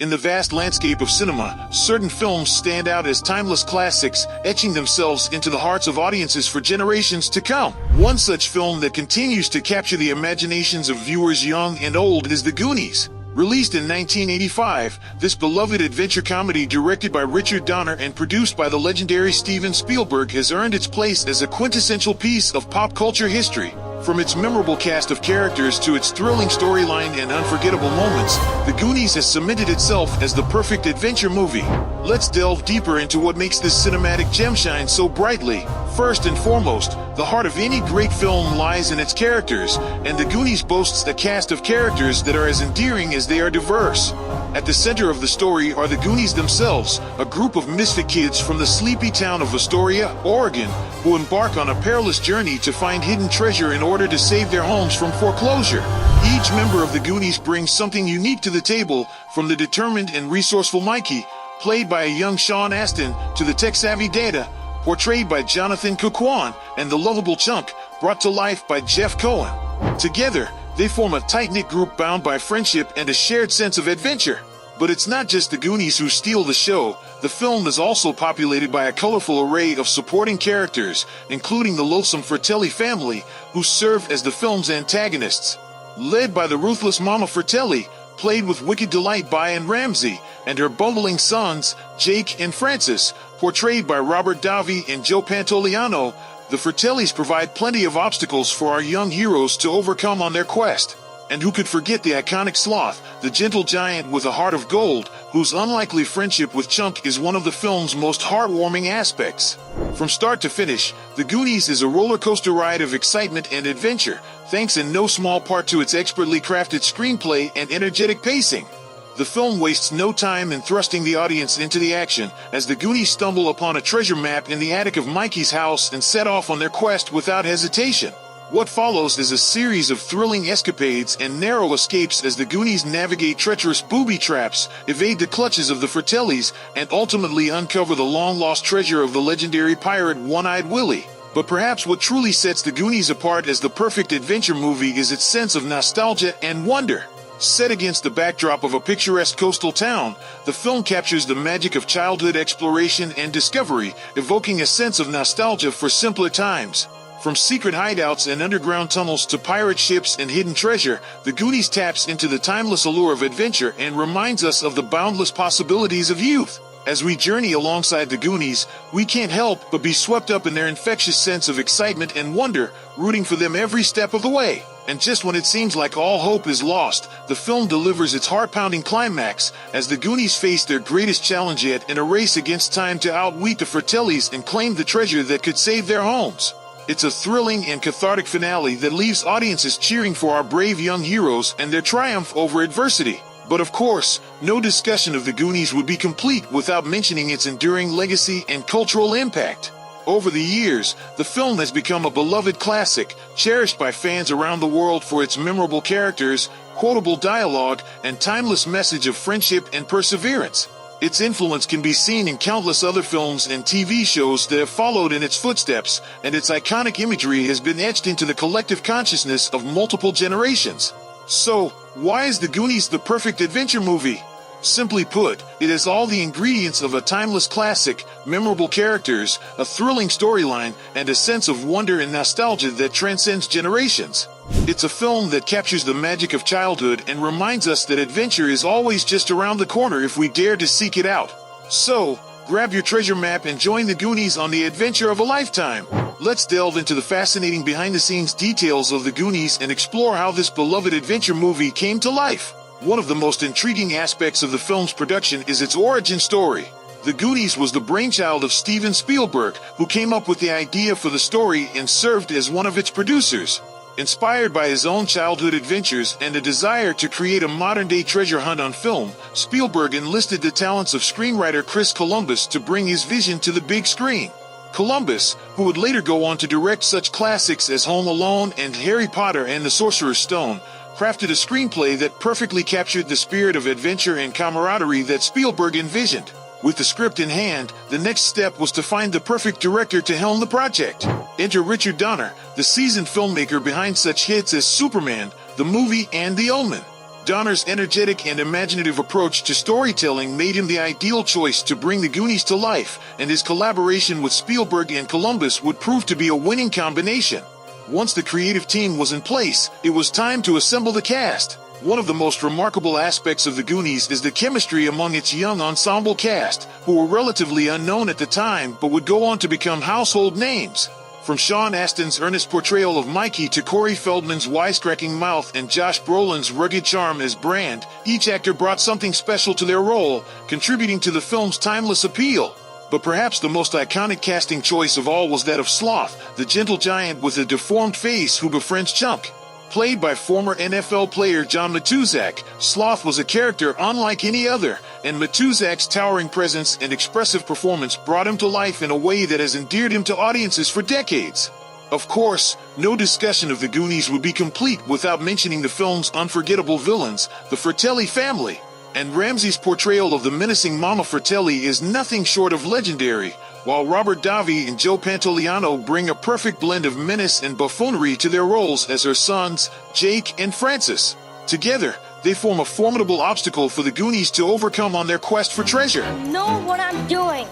In the vast landscape of cinema, certain films stand out as timeless classics, etching themselves into the hearts of audiences for generations to come. One such film that continues to capture the imaginations of viewers young and old is The Goonies. Released in 1985, this beloved adventure comedy directed by Richard Donner and produced by the legendary Steven Spielberg has earned its place as a quintessential piece of pop culture history. From its memorable cast of characters to its thrilling storyline and unforgettable moments, The Goonies has cemented itself as the perfect adventure movie. Let's delve deeper into what makes this cinematic gem shine so brightly. First and foremost, the heart of any great film lies in its characters, and The Goonies boasts a cast of characters that are as endearing as they are diverse. At the center of the story are the Goonies themselves, a group of misfit kids from the sleepy town of Astoria, Oregon, who embark on a perilous journey to find hidden treasure in order to save their homes from foreclosure. Each member of the Goonies brings something unique to the table, from the determined and resourceful Mikey, played by a young Sean Astin, to the tech-savvy Data, portrayed by Jonathan Coquan, and the lovable Chunk, brought to life by Jeff Cohen. Together, they form a tight-knit group bound by friendship and a shared sense of adventure. But it's not just the Goonies who steal the show. The film is also populated by a colorful array of supporting characters, including the loathsome Fratelli family, who serve as the film's antagonists. Led by the ruthless Mama Fratelli, played with wicked delight by Ann Ramsey, and her bumbling sons, Jake and Francis, portrayed by Robert Davi and Joe Pantoliano, the Fratellis provide plenty of obstacles for our young heroes to overcome on their quest. And who could forget the iconic Sloth, the gentle giant with a heart of gold, whose unlikely friendship with Chunk is one of the film's most heartwarming aspects. From start to finish, The Goonies is a roller coaster ride of excitement and adventure, thanks in no small part to its expertly crafted screenplay and energetic pacing. The film wastes no time in thrusting the audience into the action, as the Goonies stumble upon a treasure map in the attic of Mikey's house and set off on their quest without hesitation. What follows is a series of thrilling escapades and narrow escapes as the Goonies navigate treacherous booby traps, evade the clutches of the Fratellis, and ultimately uncover the long-lost treasure of the legendary pirate One-Eyed Willie. But perhaps what truly sets the Goonies apart as the perfect adventure movie is its sense of nostalgia and wonder. Set against the backdrop of a picturesque coastal town, the film captures the magic of childhood exploration and discovery, evoking a sense of nostalgia for simpler times. From secret hideouts and underground tunnels to pirate ships and hidden treasure, The Goonies taps into the timeless allure of adventure and reminds us of the boundless possibilities of youth. As we journey alongside the Goonies, we can't help but be swept up in their infectious sense of excitement and wonder, rooting for them every step of the way. And just when it seems like all hope is lost, the film delivers its heart-pounding climax as the Goonies face their greatest challenge yet in a race against time to outwit the Fratellis and claim the treasure that could save their homes. It's a thrilling and cathartic finale that leaves audiences cheering for our brave young heroes and their triumph over adversity. But of course, no discussion of The Goonies would be complete without mentioning its enduring legacy and cultural impact. Over the years, the film has become a beloved classic, cherished by fans around the world for its memorable characters, quotable dialogue, and timeless message of friendship and perseverance. Its influence can be seen in countless other films and TV shows that have followed in its footsteps, and its iconic imagery has been etched into the collective consciousness of multiple generations. So, why is The Goonies the perfect adventure movie? Simply put, it has all the ingredients of a timeless classic, memorable characters, a thrilling storyline, and a sense of wonder and nostalgia that transcends generations. It's a film that captures the magic of childhood and reminds us that adventure is always just around the corner if we dare to seek it out. So, grab your treasure map and join the Goonies on the adventure of a lifetime. Let's delve into the fascinating behind-the-scenes details of The Goonies and explore how this beloved adventure movie came to life. One of the most intriguing aspects of the film's production is its origin story. The Goonies was the brainchild of Steven Spielberg, who came up with the idea for the story and served as one of its producers. Inspired by his own childhood adventures and a desire to create a modern-day treasure hunt on film, Spielberg enlisted the talents of screenwriter Chris Columbus to bring his vision to the big screen. Columbus, who would later go on to direct such classics as Home Alone and Harry Potter and the Sorcerer's Stone, crafted a screenplay that perfectly captured the spirit of adventure and camaraderie that Spielberg envisioned. With the script in hand, the next step was to find the perfect director to helm the project. Enter Richard Donner, the seasoned filmmaker behind such hits as Superman, The Movie, and The Omen. Donner's energetic and imaginative approach to storytelling made him the ideal choice to bring the Goonies to life, and his collaboration with Spielberg and Columbus would prove to be a winning combination. Once the creative team was in place, it was time to assemble the cast. One of the most remarkable aspects of the Goonies is the chemistry among its young ensemble cast, who were relatively unknown at the time but would go on to become household names. From Sean Astin's earnest portrayal of Mikey to Corey Feldman's wisecracking mouth and Josh Brolin's rugged charm as Brand, each actor brought something special to their role, contributing to the film's timeless appeal. But perhaps the most iconic casting choice of all was that of Sloth, the gentle giant with a deformed face who befriends Chunk. Played by former NFL player John Matuzak, Sloth was a character unlike any other, and Matuzak's towering presence and expressive performance brought him to life in a way that has endeared him to audiences for decades. Of course, no discussion of the Goonies would be complete without mentioning the film's unforgettable villains, the Fratelli family. And Ramsey's portrayal of the menacing Mama Fratelli is nothing short of legendary, while Robert Davi and Joe Pantoliano bring a perfect blend of menace and buffoonery to their roles as her sons, Jake and Francis. Together, they form a formidable obstacle for the Goonies to overcome on their quest for treasure. I know what I'm doing.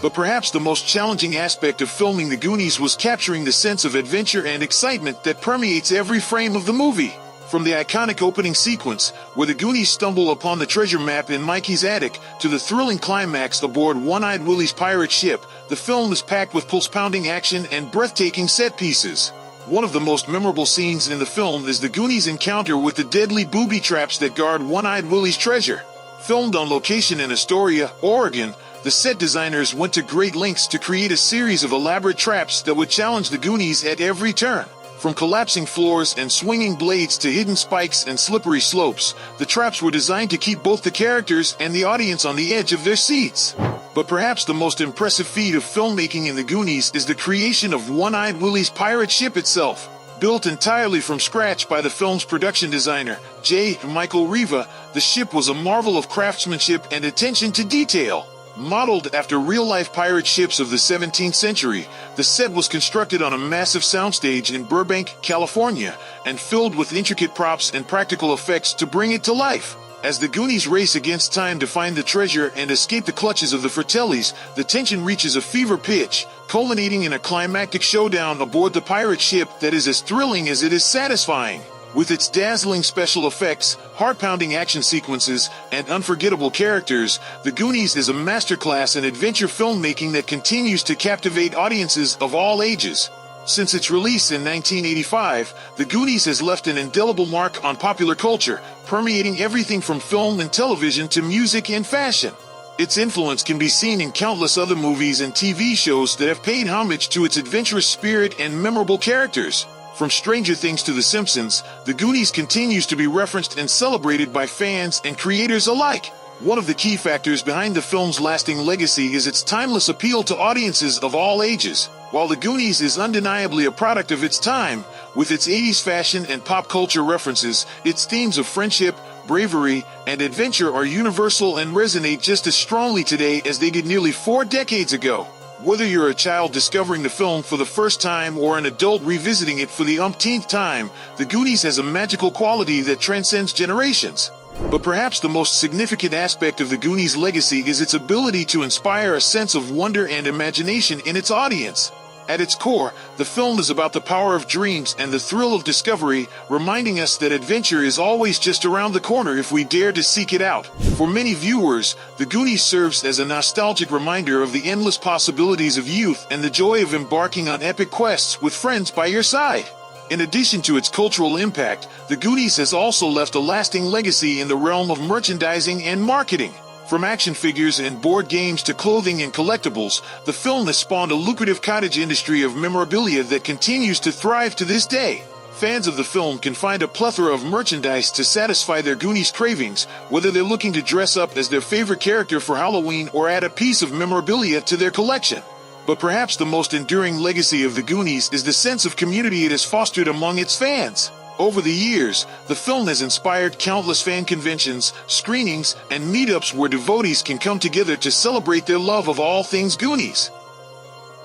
But perhaps the most challenging aspect of filming the Goonies was capturing the sense of adventure and excitement that permeates every frame of the movie. From the iconic opening sequence, where the Goonies stumble upon the treasure map in Mikey's attic, to the thrilling climax aboard One-Eyed Willie's pirate ship, the film is packed with pulse-pounding action and breathtaking set pieces. One of the most memorable scenes in the film is the Goonies' encounter with the deadly booby traps that guard One-Eyed Willie's treasure. Filmed on location in Astoria, Oregon, the set designers went to great lengths to create a series of elaborate traps that would challenge the Goonies at every turn. From collapsing floors and swinging blades to hidden spikes and slippery slopes, the traps were designed to keep both the characters and the audience on the edge of their seats. But perhaps the most impressive feat of filmmaking in the Goonies is the creation of One-Eyed Willie's pirate ship itself. Built entirely from scratch by the film's production designer, J. Michael Riva, the ship was a marvel of craftsmanship and attention to detail. Modeled after real-life pirate ships of the 17th century, the set was constructed on a massive soundstage in Burbank, California, and filled with intricate props and practical effects to bring it to life. As the Goonies race against time to find the treasure and escape the clutches of the Fratellis, the tension reaches a fever pitch, culminating in a climactic showdown aboard the pirate ship that is as thrilling as it is satisfying. With its dazzling special effects, heart-pounding action sequences, and unforgettable characters, The Goonies is a masterclass in adventure filmmaking that continues to captivate audiences of all ages. Since its release in 1985, The Goonies has left an indelible mark on popular culture, permeating everything from film and television to music and fashion. Its influence can be seen in countless other movies and TV shows that have paid homage to its adventurous spirit and memorable characters. From Stranger Things to The Simpsons, The Goonies continues to be referenced and celebrated by fans and creators alike. One of the key factors behind the film's lasting legacy is its timeless appeal to audiences of all ages. While The Goonies is undeniably a product of its time, with its 80s fashion and pop culture references, its themes of friendship, bravery, and adventure are universal and resonate just as strongly today as they did nearly 4 decades ago. Whether you're a child discovering the film for the first time or an adult revisiting it for the umpteenth time, The Goonies has a magical quality that transcends generations. But perhaps the most significant aspect of The Goonies' legacy is its ability to inspire a sense of wonder and imagination in its audience. At its core, the film is about the power of dreams and the thrill of discovery, reminding us that adventure is always just around the corner if we dare to seek it out. For many viewers, The Goonies serves as a nostalgic reminder of the endless possibilities of youth and the joy of embarking on epic quests with friends by your side. In addition to its cultural impact, The Goonies has also left a lasting legacy in the realm of merchandising and marketing. From action figures and board games to clothing and collectibles, the film has spawned a lucrative cottage industry of memorabilia that continues to thrive to this day. Fans of the film can find a plethora of merchandise to satisfy their Goonies cravings, whether they're looking to dress up as their favorite character for Halloween or add a piece of memorabilia to their collection. But perhaps the most enduring legacy of The Goonies is the sense of community it has fostered among its fans. Over the years, the film has inspired countless fan conventions, screenings, and meetups where devotees can come together to celebrate their love of all things Goonies.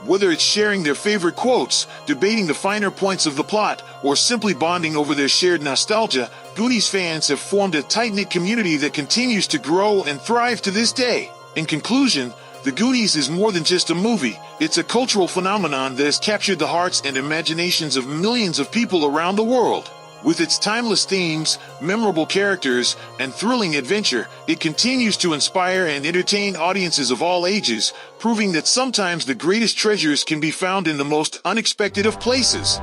Whether it's sharing their favorite quotes, debating the finer points of the plot, or simply bonding over their shared nostalgia, Goonies fans have formed a tight-knit community that continues to grow and thrive to this day. In conclusion, The Goonies is more than just a movie. It's a cultural phenomenon that has captured the hearts and imaginations of millions of people around the world. With its timeless themes, memorable characters, and thrilling adventure, it continues to inspire and entertain audiences of all ages, proving that sometimes the greatest treasures can be found in the most unexpected of places.